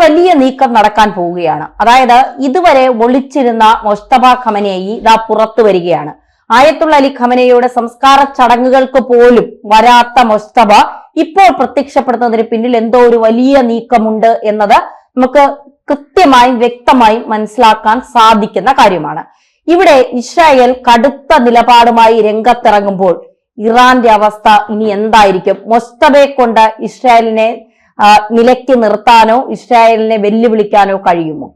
വലിയ നീക്കം നടക്കാൻ പോവുകയാണ്. അതായത് ഇതുവരെ ഒളിച്ചിരുന്ന മൊജ്തബ ഖമനേയി ഇതാ പുറത്തു വരികയാണ്. ആയത്തുള്ള അലി ഖമനേയുടെ സംസ്കാര ചടങ്ങുകൾക്ക് പോലും വരാത്ത മൊജ്തബ ഇപ്പോൾ പ്രത്യക്ഷപ്പെടുന്നതിന് പിന്നിൽ എന്തോ ഒരു വലിയ നീക്കമുണ്ട് എന്നത് നമുക്ക് കൃത്യമായും വ്യക്തമായും മനസ്സിലാക്കാൻ സാധിക്കുന്ന കാര്യമാണ്. ഇവിടെ ഇസ്രായേൽ കടുത്ത നിലപാടുമായി രംഗത്തിറങ്ങുമ്പോൾ ഇറാന്റെ അവസ്ഥ ഇനി എന്തായിരിക്കും? മൊജ്തബയെ കൊണ്ട് ഇസ്രായേലിനെ നിലയ്ക്ക് നിർത്താനോ ഇസ്രായേലിനെ വെല്ലുവിളിക്കാനോ കഴിയുമോ?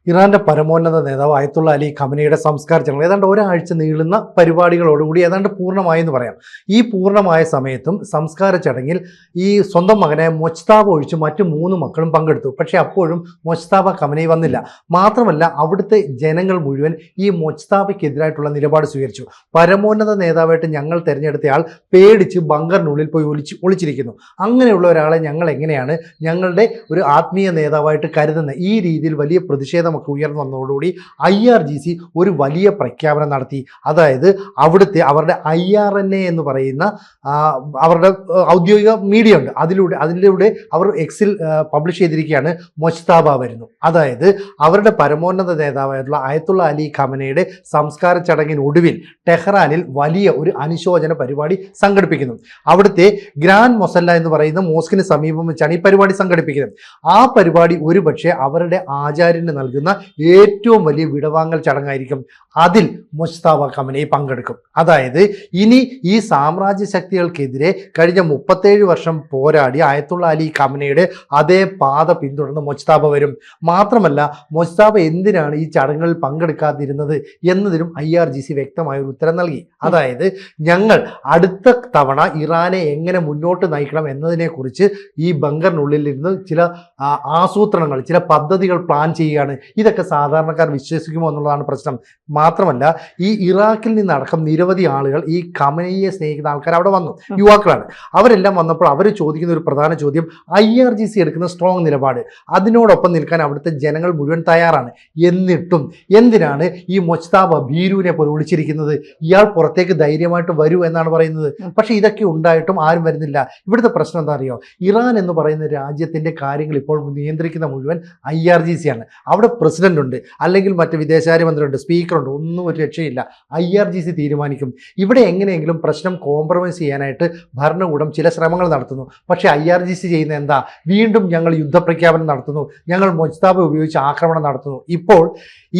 ഇറാന്റെ പരമോന്നത നേതാവ് ആയത്തുള്ള അലി ഖമനയുടെ സംസ്കാര ചടങ്ങ് ഏതാണ്ട് ഒരാഴ്ച നീളുന്ന പരിപാടികളോടുകൂടി ഏതാണ്ട് പൂർണ്ണമായെന്ന് പറയാം. ഈ പൂർണ്ണമായ സമയത്തും സംസ്കാര ചടങ്ങിൽ ഈ സ്വന്തം മകനെ മൊജ്തബ ഒഴിച്ച് മറ്റു 3 മക്കളും പങ്കെടുത്തു. പക്ഷെ അപ്പോഴും മൊജ്തബ ഖമനയി വന്നില്ല. മാത്രമല്ല അവിടുത്തെ ജനങ്ങൾ മുഴുവൻ ഈ മൊജ്തബയ്ക്കെതിരായിട്ടുള്ള നിലപാട് സ്വീകരിച്ചു. പരമോന്നത നേതാവായിട്ട് ഞങ്ങൾ തിരഞ്ഞെടുത്തയാൾ പേടിച്ച് ബങ്കറിനുള്ളിൽ പോയി ഒളിച്ചിരിക്കുന്നു. അങ്ങനെയുള്ള ഒരാളെ ഞങ്ങൾ എങ്ങനെയാണ് ഞങ്ങളുടെ ഒരു ആത്മീയ നേതാവായിട്ട് കരുതുന്നത്? ഈ രീതിയിൽ വലിയ പ്രതിഷേധം ഒക്കെ ഉയർന്നു വന്നതോടുകൂടി IRGC ഒരു വലിയ പ്രഖ്യാപനം നടത്തി. അതായത് അവരുടെ IRNA എന്ന് പറയുന്ന അവരുടെ ഔദ്യോഗിക മീഡിയ ഉണ്ട്, അതിലൂടെ അവർ എക്സിൽ പബ്ലിഷ് ചെയ്തിരിക്കുകയാണ് മൊജ്തബ വരുന്നു. അതായത് അവരുടെ പരമോന്നത നേതാവായിട്ടുള്ള ആയത്തുള്ള അലി ഖമനയുടെ സംസ്കാര ചടങ്ങിനൊടുവിൽ ടെഹ്റാനിൽ വലിയ ഒരു അനുശോചന പരിപാടി സംഘടിപ്പിക്കുന്നു. അവിടുത്തെ ഗ്രാൻഡ് മൊസല്ല എന്ന് പറയുന്ന മോസ്കിന് സമീപം വെച്ചാണ് ഈ പരിപാടി സംഘടിപ്പിക്കുന്നത്. ആ പരിപാടി ഒരുപക്ഷെ അവരുടെ ആചാര്യന് നൽകുന്ന ഏറ്റവും വലിയ വിടവാങ്ങൽ ചടങ്ങായിരിക്കും. അതിൽ മൊജ്തബ ഖമനയി പങ്കെടുക്കും. അതായത് ഇനി ഈ സാമ്രാജ്യ ശക്തികൾക്കെതിരെ കഴിഞ്ഞ 37 വർഷം പോരാടി ആയത്തുള്ള അലി ഖമനയുടെ അതേ പാത പിന്തുടർന്ന് മൊജ്തബ വരും. മാത്രമല്ല മൊജ്തബ എന്തിനാണ് ഈ ചടങ്ങുകളിൽ പങ്കെടുക്കാതിരുന്നത് എന്നതിനും IRGC വ്യക്തമായ ഒരു ഉത്തരം നൽകി. അതായത് ഞങ്ങൾ അടുത്ത തവണ ഇറാനെ എങ്ങനെ മുന്നോട്ട് നയിക്കണം എന്നതിനെക്കുറിച്ച് ഈ ബങ്കറിനുള്ളിൽ ഇരുന്ന് ചില ആസൂത്രണങ്ങൾ, ചില പദ്ധതികൾ പ്ലാൻ ചെയ്യുകയാണ്. ഇതൊക്കെ സാധാരണക്കാർ വിശ്വസിക്കുമോ എന്നുള്ളതാണ് പ്രശ്നം. മാത്രമല്ല ഈ ഇറാഖിൽ നിന്നടക്കം നിരവധി ആളുകൾ ഈ ഖമനയെ സ്നേഹിക്കുന്ന ആൾക്കാർ അവിടെ വന്നു, യുവാക്കളാണ്. അവരെല്ലാം വന്നപ്പോൾ അവർ ചോദിക്കുന്ന ഒരു പ്രധാന ചോദ്യം IRGC എടുക്കുന്ന സ്ട്രോങ് നിലപാട്, അതിനോടൊപ്പം നിൽക്കാൻ അവിടുത്തെ ജനങ്ങൾ മുഴുവൻ തയ്യാറാണ്. എന്നിട്ടും എന്തിനാണ് ഈ മൊജ്തബ ഭീരുവിനെ പോലെ വിളിച്ചിരിക്കുന്നത്? ഇയാൾ പുറത്തേക്ക് ധൈര്യമായിട്ട് വരൂ എന്നാണ് പറയുന്നത്. പക്ഷെ ഇതൊക്കെ ഉണ്ടായിട്ടും ആരും വരുന്നില്ല. ഇവിടുത്തെ പ്രശ്നം എന്താ അറിയോ? ഇറാൻ എന്ന് പറയുന്ന രാജ്യത്തിന്റെ കാര്യങ്ങൾ ഇപ്പോൾ നിയന്ത്രിക്കുന്ന മുഴുവൻ IRGC ആണ്. അവിടെ പ്രസിഡന്റ് ഉണ്ട്, അല്ലെങ്കിൽ മറ്റ് വിദേശകാര്യമന്ത്രിയുണ്ട്, സ്പീക്കറുണ്ട്, ഒന്നും ഒരു രക്ഷയില്ല. IRGC തീരുമാനിക്കും. ഇവിടെ എങ്ങനെയെങ്കിലും പ്രശ്നം കോംപ്രമൈസ് ചെയ്യാനായിട്ട് ഭരണകൂടം ചില ശ്രമങ്ങൾ നടത്തുന്നു. പക്ഷേ IRGC ചെയ്യുന്ന എന്താ? വീണ്ടും ഞങ്ങൾ യുദ്ധപ്രഖ്യാപനം നടത്തുന്നു, ഞങ്ങൾ മൊജ്തബ ഉപയോഗിച്ച് ആക്രമണം നടത്തുന്നു. ഇപ്പോൾ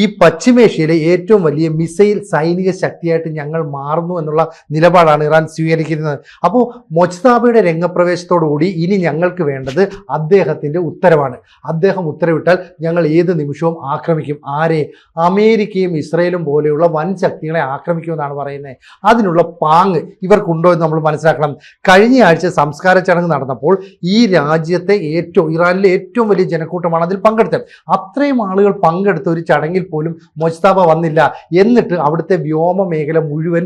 ഈ പശ്ചിമേഷ്യയിലെ ഏറ്റവും വലിയ മിസൈൽ സൈനിക ശക്തിയായിട്ട് ഞങ്ങൾ മാറുന്നു എന്നുള്ള നിലപാടാണ് ഇറാൻ സ്വീകരിക്കുന്നത്. അപ്പോൾ മൊജ്തബയുടെ രംഗപ്രവേശത്തോടുകൂടി ഇനി ഞങ്ങൾക്ക് വേണ്ടത് അദ്ദേഹത്തിൻ്റെ ഉത്തരവാണ്. അദ്ദേഹം ഉത്തരവിട്ടാൽ ഞങ്ങൾ ഏത് നിമിഷവും ആക്രമിക്കും. ആരെ? അമേരിക്കയും ഇസ്രയേലും പോലെയുള്ള വൻ ശക്തികളെ ആക്രമിക്കുമെന്നാണ് പറയുന്നത്. അതിനുള്ള പാങ്ങ് ഇവർക്കുണ്ടോ എന്ന് നമ്മൾ മനസ്സിലാക്കണം. കഴിഞ്ഞ ആഴ്ച സംസ്കാര ചടങ്ങ് നടന്നപ്പോൾ ഈ രാജ്യത്തെ ഇറാനിലെ ഏറ്റവും വലിയ ജനക്കൂട്ടമാണ് അതിൽ പങ്കെടുത്തത്. അത്രയും ആളുകൾ പങ്കെടുത്ത ഒരു ചടങ്ങിൽ പോലും മൊജ്തബ വന്നില്ല. എന്നിട്ട് അവിടുത്തെ വ്യോമ മേഖല മുഴുവൻ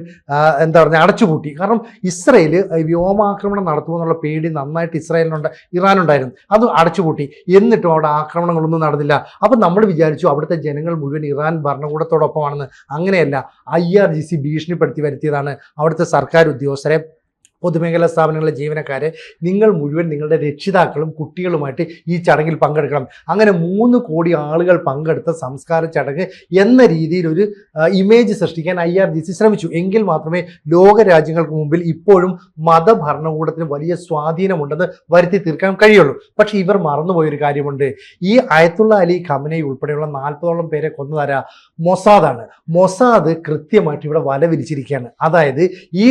അടച്ചുപൂട്ടി. കാരണം ഇസ്രയേൽ വ്യോമാക്രമണം നടത്തുമെന്നുള്ള പേടി നന്നായിട്ട് ഇറാനുണ്ടായിരുന്നു. അത് അടച്ചുപൂട്ടി. എന്നിട്ടും അവിടെ ആക്രമണങ്ങളൊന്നും നടന്നില്ല. അപ്പം നമ്മൾ വിചാരിച്ചു അവിടുത്തെ ജനങ്ങൾ മുഴുവൻ ഇറാൻ ഭരണകൂടത്തോടൊപ്പമാണെന്ന്. അങ്ങനെയല്ല. IRGC ഭീഷണിപ്പെടുത്തി വരുത്തിയതാണ് അവിടുത്തെ സർക്കാർ ഉദ്യോഗസ്ഥരെ, പൊതുമേഖലാ സ്ഥാപനങ്ങളിലെ ജീവനക്കാരെ. നിങ്ങൾ മുഴുവൻ നിങ്ങളുടെ രക്ഷിതാക്കളും കുട്ടികളുമായിട്ട് ഈ ചടങ്ങിൽ പങ്കെടുക്കണം. അങ്ങനെ 3 കോടി ആളുകൾ പങ്കെടുത്ത സംസ്കാര ചടങ്ങ് എന്ന രീതിയിൽ ഒരു ഇമേജ് സൃഷ്ടിക്കാൻ IRGC ശ്രമിച്ചു. എങ്കിൽ മാത്രമേ ലോക രാജ്യങ്ങൾക്ക് മുമ്പിൽ ഇപ്പോഴും മതഭരണകൂടത്തിന് വലിയ സ്വാധീനമുണ്ടെന്ന് വരുത്തി തീർക്കാൻ കഴിയുള്ളൂ. പക്ഷേ ഇവർ മറന്നുപോയൊരു കാര്യമുണ്ട്. ഈ ആയത്തുള്ള അലി ഖമനയി ഉൾപ്പെടെയുള്ള 40ഓളം പേരെ കൊന്നതാരാ? മൊസാദാണ്. മൊസാദ് കൃത്യമായിട്ട് ഇവിടെ വല വിരിച്ചിരിക്കുകയാണ്. അതായത് ഈ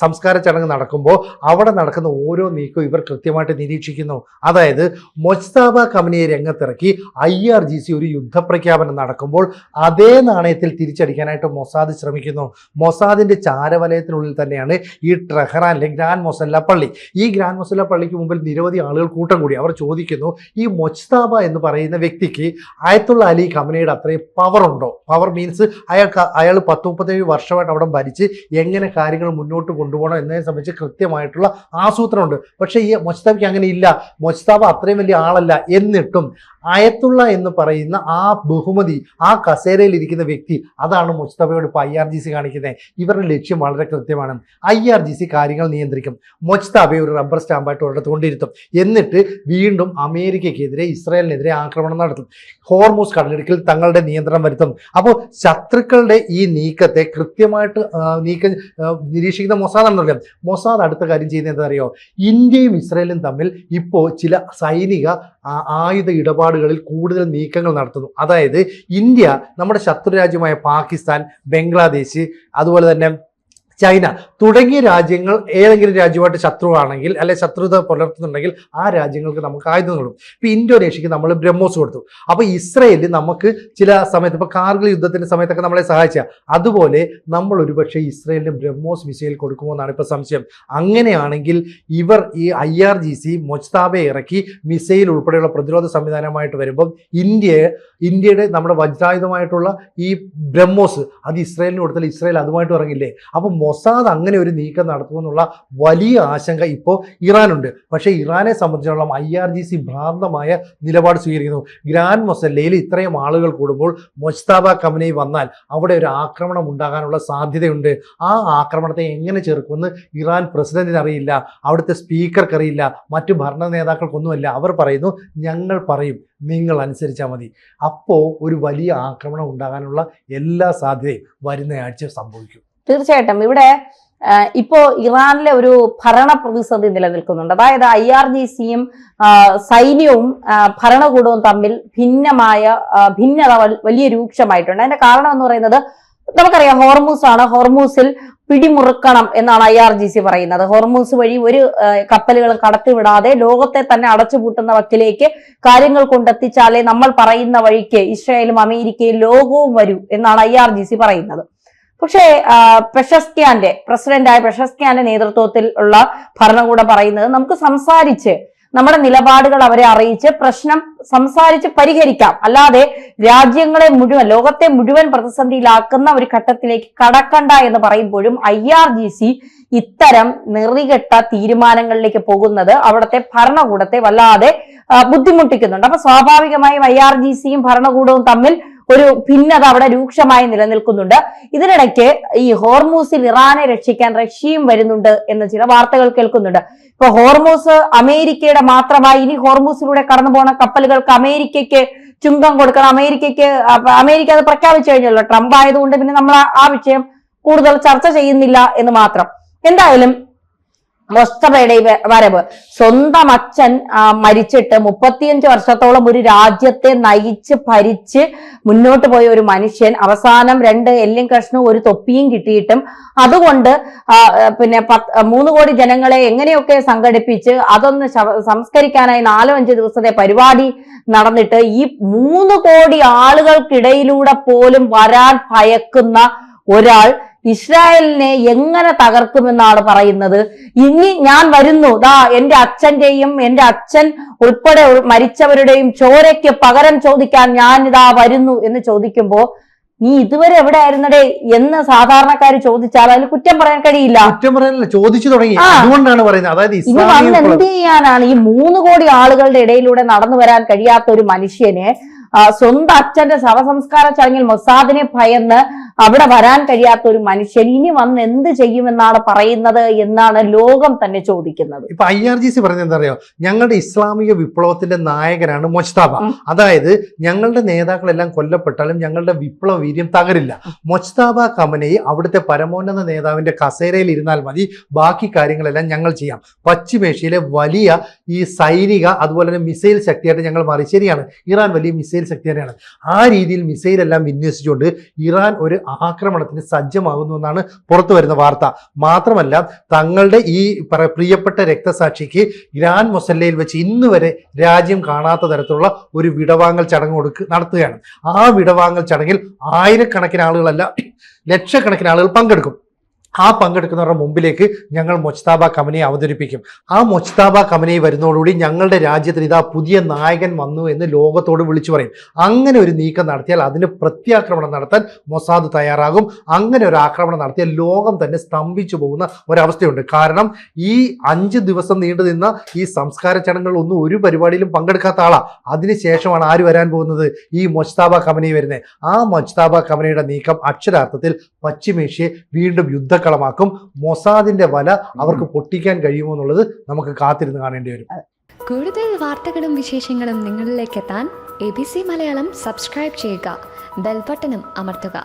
സംസ്കാര ചടങ്ങ് നടക്കുമ്പോൾ അവിടെ നടക്കുന്ന ഓരോ നീക്കവും ഇവർ കൃത്യമായിട്ട് നിരീക്ഷിക്കുന്നു. അതായത് മൊജ്തബ ഖമനയെ രംഗത്തിറക്കി IRGC ഒരു യുദ്ധപ്രഖ്യാപനം നടക്കുമ്പോൾ അതേ നാണയത്തിൽ തിരിച്ചടിക്കാനായിട്ട് മൊസാദ് ശ്രമിക്കുന്നു. മൊസാദിന്റെ ചാരവലയത്തിനുള്ളിൽ തന്നെയാണ് ഈ ടെഹ്റാനിലെ ഗ്രാൻഡ് മൊസല്ല പള്ളി. ഈ ഗ്രാൻഡ് മൊസല്ല പള്ളിക്ക് മുമ്പിൽ നിരവധി ആളുകൾ കൂട്ടം കൂടി. അവർ ചോദിക്കുന്നു, ഈ മൊജ്തബ എന്ന് പറയുന്ന വ്യക്തിക്ക് ആയത്തുള്ള അലി ഖമനയുടെ അത്രയും പവർ ഉണ്ടോ? പവർ മീൻസ് അയാൾ 10-37 വർഷമായിട്ട് അവിടെ ഭരിച്ച് എങ്ങനെ കാര്യങ്ങൾ മുന്നോട്ട് കൊണ്ടുപോകണം എന്നതിനെ സംബന്ധിച്ച് സംബന്ധിച്ച് കൃത്യമായിട്ടുള്ള ആസൂത്രണമുണ്ട്. പക്ഷേ ഈ മൊജ്തബയ്ക്ക് അങ്ങനെ ഇല്ല. മൊജ്തബ അത്രയും വലിയ ആളല്ല. എന്നിട്ടും അയത്തുള്ള എന്ന് പറയുന്ന ആ ബഹുമതി, ആ കസേരയിൽ ഇരിക്കുന്ന വ്യക്തി, അതാണ് മൊജ്തബയോട് ഇപ്പോൾ IRGC കാണിക്കുന്നത്. ഇവരുടെ ലക്ഷ്യം വളരെ കൃത്യമാണ്. IRGC കാര്യങ്ങൾ നിയന്ത്രിക്കും. മൊജ്തബയെ ഒരു റബ്ബർ സ്റ്റാമ്പായിട്ട് ഒരിടത്ത് കൊണ്ടിരുത്തും. എന്നിട്ട് വീണ്ടും അമേരിക്കയ്ക്കെതിരെ, ഇസ്രായേലിനെതിരെ ആക്രമണം നടത്തും. ഹോർമൂസ് കടലിടുക്കിൽ തങ്ങളുടെ നിയന്ത്രണം വരുത്തും. അപ്പോൾ ശത്രുക്കളുടെ ഈ നീക്കത്തെ കൃത്യമായിട്ട് നിരീക്ഷിക്കുന്ന മൊസാദ് ആണെന്നറിയാം. മൊസാദ് അടുത്ത കാര്യം ചെയ്യുന്നത് എന്താ അറിയോ? ഇന്ത്യയും ഇസ്രായേലും തമ്മിൽ ഇപ്പോൾ ചില സൈനിക ആയുധ ഇടപാടുകളിൽ കൂടുതൽ നീക്കങ്ങൾ നടത്തുന്നു. അതായത് ഇന്ത്യ നമ്മുടെ ശത്രു രാജ്യമായ പാകിസ്ഥാൻ, ബംഗ്ലാദേശ്, അതുപോലെ തന്നെ ചൈന തുടങ്ങിയ രാജ്യങ്ങൾ ഏതെങ്കിലും രാജ്യമായിട്ട് ശത്രുവാണെങ്കിൽ, അല്ലെ ശത്രുത പുലർത്തുന്നുണ്ടെങ്കിൽ ആ രാജ്യങ്ങൾക്ക് നമുക്ക് ആയുധം കൊടുക്കും. ഇപ്പം ഇന്തോനേഷ്യക്ക് നമ്മൾ ബ്രഹ്മോസ് കൊടുത്തു. അപ്പോൾ ഇസ്രയേലിൽ നമുക്ക് ചില സമയത്ത്, ഇപ്പോൾ കാർഗിൽ യുദ്ധത്തിൻ്റെ സമയത്തൊക്കെ നമ്മളെ സഹായിച്ച, അതുപോലെ നമ്മൾ ഒരുപക്ഷെ ഇസ്രയേലിന് ബ്രഹ്മോസ് മിസൈൽ കൊടുക്കുമോ എന്നാണ് ഇപ്പോൾ സംശയം. അങ്ങനെയാണെങ്കിൽ ഇവർ ഈ IRGC മൊജ്തബയെ ഇറക്കി മിസൈൽ ഉൾപ്പെടെയുള്ള പ്രതിരോധ സംവിധാനമായിട്ട് വരുമ്പം ഇന്ത്യയുടെ നമ്മുടെ വജ്രായുധമായിട്ടുള്ള ഈ ബ്രഹ്മോസ് അത് ഇസ്രയേലിന് കൊടുത്താൽ ഇസ്രയേൽ അതുമായിട്ട് ഇറങ്ങില്ലേ? അപ്പം മൊസാദ് അങ്ങനെ ഒരു നീക്കം നടത്തുമെന്നുള്ള വലിയ ആശങ്ക ഇപ്പോൾ ഇറാനുണ്ട്. പക്ഷേ ഇറാനെ സംബന്ധിച്ചിടത്തോളം IRGC ഭ്രാന്തമായ നിലപാട് സ്വീകരിക്കുന്നു. ഗ്രാൻഡ് മൊസല്ലയിൽ ഇത്രയും ആളുകൾ കൂടുമ്പോൾ മൊജ്തബ ഖമനേയി വന്നാൽ അവിടെ ഒരു ആക്രമണം ഉണ്ടാകാനുള്ള സാധ്യതയുണ്ട്. ആ ആക്രമണത്തെ എങ്ങനെ ചെറുക്കുമെന്ന് ഇറാൻ പ്രസിഡന്റിന് അറിയില്ല, അവിടുത്തെ സ്പീക്കർക്ക് അറിയില്ല, മറ്റു ഭരണ നേതാക്കൾക്കൊന്നുമല്ല. അവർ പറയുന്നു, ഞങ്ങൾ പറയും, നിങ്ങൾ അനുസരിച്ചാൽ മതി. അപ്പോൾ ഒരു വലിയ ആക്രമണം ഉണ്ടാകാനുള്ള എല്ലാ സാധ്യതയും വരുന്ന ആഴ്ച സംഭവിക്കും. തീർച്ചയായിട്ടും ഇവിടെ ഇപ്പോ ഇറാനിലെ ഒരു ഭരണ പ്രതിസന്ധി നിലനിൽക്കുന്നുണ്ട്. അതായത് IRGCയും സൈന്യവും ഭരണകൂടവും തമ്മിൽ ഭിന്നത വലിയ രൂക്ഷമായിട്ടുണ്ട്. അതിന്റെ കാരണം എന്ന് പറയുന്നത് നമുക്കറിയാം, ഹോർമൂസ് ആണ്. ഹോർമൂസിൽ പിടിമുറുക്കണം എന്നാണ് IRGC പറയുന്നത്. ഹോർമൂസ് വഴി ഒരു കപ്പലുകളും കടത്തിവിടാതെ ലോകത്തെ തന്നെ അടച്ചുപൂട്ടുന്ന വക്കിലേക്ക് കാര്യങ്ങൾ കൊണ്ടെത്തിച്ചാലേ നമ്മൾ പറയുന്ന വഴിക്ക് ഇസ്രായേലും അമേരിക്കയും ലോകവും വരൂ എന്നാണ് IRGC പറയുന്നത്. പക്ഷേ പ്രസിഡന്റായ പെഷസ്ക്യാന്റെ നേതൃത്വത്തിൽ ഉള്ള ഭരണകൂടം പറയുന്നത്, നമുക്ക് സംസാരിച്ച് നമ്മുടെ നിലപാടുകൾ അവരെ അറിയിച്ച് പ്രശ്നം സംസാരിച്ച് പരിഹരിക്കാം, അല്ലാതെ രാജ്യങ്ങളെ മുഴുവൻ, ലോകത്തെ മുഴുവൻ പ്രതിസന്ധിയിലാക്കുന്ന ഒരു ഘട്ടത്തിലേക്ക് കടക്കണ്ട എന്ന് പറയുമ്പോഴും IRGC ഇത്തരം നെറികെട്ട തീരുമാനങ്ങളിലേക്ക് പോകുന്നത് അവിടുത്തെ ഭരണകൂടത്തെ വല്ലാതെ ബുദ്ധിമുട്ടിക്കുന്നുണ്ട്. അപ്പൊ സ്വാഭാവികമായും IRGCയും ഭരണകൂടവും തമ്മിൽ ഒരു ഭിന്നത അവിടെ രൂക്ഷമായി നിലനിൽക്കുന്നുണ്ട്. ഇതിനിടയ്ക്ക് ഈ ഹോർമൂസിൽ ഇറാനെ രക്ഷിക്കാൻ റഷ്യയും വരുന്നുണ്ട് എന്ന് ചില വാർത്തകൾ കേൾക്കുന്നുണ്ട്. ഇപ്പൊ ഹോർമൂസ് അമേരിക്കയുടെ മാത്രമായി, ഇനി ഹോർമൂസിലൂടെ കടന്നു പോകുന്ന കപ്പലുകൾക്ക് അമേരിക്കയ്ക്ക് ചുങ്കം കൊടുക്കണം. അമേരിക്ക അത് പ്രഖ്യാപിച്ചു കഴിഞ്ഞല്ലോ. ട്രംപ് ആയതുകൊണ്ട് പിന്നെ നമ്മൾ ആ വിഷയം കൂടുതൽ ചർച്ച ചെയ്യുന്നില്ല എന്ന് മാത്രം. എന്തായാലും മൊജ്തബയുടെ വരവ്, സ്വന്തം അച്ഛൻ മരിച്ചിട്ട് 35 വർഷത്തോളം ഒരു രാജ്യത്തെ നയിച്ച് ഭരിച്ച് മുന്നോട്ട് പോയ ഒരു മനുഷ്യൻ അവസാനം 2 എല്ലും കഷ്ണവും ഒരു തൊപ്പിയും കിട്ടിയിട്ടും അതുകൊണ്ട് 3 കോടി ജനങ്ങളെ എങ്ങനെയൊക്കെ സംഘടിപ്പിച്ച് അതൊന്ന് സംസ്കരിക്കാനായി 4-5 ദിവസത്തെ പരിപാടി നടന്നിട്ട് ഈ 3 കോടി ആളുകൾക്കിടയിലൂടെ പോലും വരാൻ ഭയക്കുന്ന ഒരാൾ ഇസ്രായേലിനെ എങ്ങനെ തകർക്കുമെന്നാണ് പറയുന്നത്. ഇനി ഞാൻ വരുന്നു, എന്റെ അച്ഛന്റെയും എന്റെ അച്ഛൻ ഉൾപ്പെടെ മരിച്ചവരുടെയും ചോരയ്ക്ക് പകരം ചോദിക്കാൻ ഞാൻ വരുന്നു എന്ന് ചോദിക്കുമ്പോ, നീ ഇതുവരെ എവിടെ ആയിരുന്നടേ എന്ന് സാധാരണക്കാർ ചോദിച്ചാൽ അതിൽ കുറ്റം പറയാൻ കഴിയില്ല. കുറ്റം പറയാനല്ല, ചോദിച്ചു തുടങ്ങി. അതുകൊണ്ടാണ് പറയുന്നത്. അതായത് ഇനി വന്ന് എന്ത് ചെയ്യാനാണ്? ഈ 3 കോടി ആളുകളുടെ ഇടയിലൂടെ നടന്നു വരാൻ കഴിയാത്ത ഒരു മനുഷ്യനെ സ്വന്തം അച്ഛന്റെ ശവസംസ്കാര ചടങ്ങിൽ മൊസാദിനെ ഭയന്ന് അവിടെ വരാൻ കഴിയാത്ത ഒരു മനുഷ്യൻ ഇനി വന്ന് എന്ത് ചെയ്യുമെന്നാണ് പറയുന്നത് എന്നാണ് ലോകം തന്നെ ചോദിക്കുന്നത്. ഇപ്പൊ IRGC പറഞ്ഞത് എന്താ അറിയോ? ഞങ്ങളുടെ ഇസ്ലാമിക വിപ്ലവത്തിന്റെ നായകനാണ് മൊജ്തബ. അതായത് ഞങ്ങളുടെ നേതാക്കളെല്ലാം കൊല്ലപ്പെട്ടാലും ഞങ്ങളുടെ വിപ്ലവ വീര്യം തകരില്ല. മൊജ്തബ ഖമനേയി അവിടുത്തെ പരമോന്നത നേതാവിന്റെ കസേരയിൽ ഇരുന്നാൽ മതി, ബാക്കി കാര്യങ്ങളെല്ലാം ഞങ്ങൾ ചെയ്യാം. പശ്ചിമേഷ്യയിലെ വലിയ ഈ സൈനിക അതുപോലെ തന്നെ മിസൈൽ ശക്തിയായിട്ട് ഞങ്ങൾ മാറി. ശരിയാണ്, ഇറാൻ വലിയ മിസൈൽ ശക്തി തന്നെയാണ്. ആ രീതിയിൽ മിസൈൽ എല്ലാം വിന്യസിച്ചുകൊണ്ട് ഇറാൻ ഒരു ആക്രമണത്തിന് സജ്ജമാകുന്നു എന്നാണ് പുറത്തു വരുന്ന വാർത്ത. മാത്രമല്ല, തങ്ങളുടെ ഈ പ്രിയപ്പെട്ട രക്തസാക്ഷിക്ക് ഗ്രാൻഡ് മൊസല്ലയിൽ വെച്ച് ഇന്ന് വരെ രാജ്യം കാണാത്ത തരത്തിലുള്ള ഒരു വിടവാങ്ങൽ ചടങ്ങ് നടത്തുകയാണ്. ആ വിടവാങ്ങൽ ചടങ്ങിൽ ആയിരക്കണക്കിന് ആളുകളല്ല, ലക്ഷക്കണക്കിന് ആളുകൾ പങ്കെടുക്കും. ആ പങ്കെടുക്കുന്നവരുടെ മുമ്പിലേക്ക് ഞങ്ങൾ മൊജ്തബ ഖമനയെ അവതരിപ്പിക്കും. ആ മൊജ്തബ ഖമനയെ വരുന്നതോടുകൂടി ഞങ്ങളുടെ രാജ്യത്തിന് ഇതാ പുതിയ നായകൻ വന്നു എന്ന് ലോകത്തോട് വിളിച്ചു പറയും. അങ്ങനെ ഒരു നീക്കം നടത്തിയാൽ അതിന് പ്രത്യാക്രമണം നടത്താൻ മൊസാദ് തയ്യാറാകും. അങ്ങനെ ഒരു ആക്രമണം നടത്തിയാൽ ലോകം തന്നെ സ്തംഭിച്ചു പോകുന്ന ഒരവസ്ഥയുണ്ട്. കാരണം ഈ 5 ദിവസം നീണ്ടു നിന്ന ഈ സംസ്കാര ചടങ്ങുകളിലൊന്നും ഒരു പരിപാടിയിലും പങ്കെടുക്കാത്ത ആളാ. അതിനുശേഷമാണ് ആര് വരാൻ പോകുന്നത്? ഈ മൊജ്തബ ഖമനി വരുന്നത്. ആ മൊജ്തബ ഖമനിയുടെ നീക്കം അക്ഷരാർത്ഥത്തിൽ പശ്ചിമേഷ്യയെ വീണ്ടും യുദ്ധക്കളമാക്കും. മൊസാദിന്റെ വല അവർക്ക് പൊട്ടിക്കാൻ കഴിയുമോ എന്നുള്ളത് നമുക്ക് കാത്തിരുന്ന് കാണേണ്ടി വരും. കൂടുതൽ വാർത്തകളും വിശേഷങ്ങളും നിങ്ങളിലേക്ക് എത്താൻ ABC മലയാളം സബ്സ്ക്രൈബ് ചെയ്യുക, ബെൽ ബട്ടണും അമർത്തുക.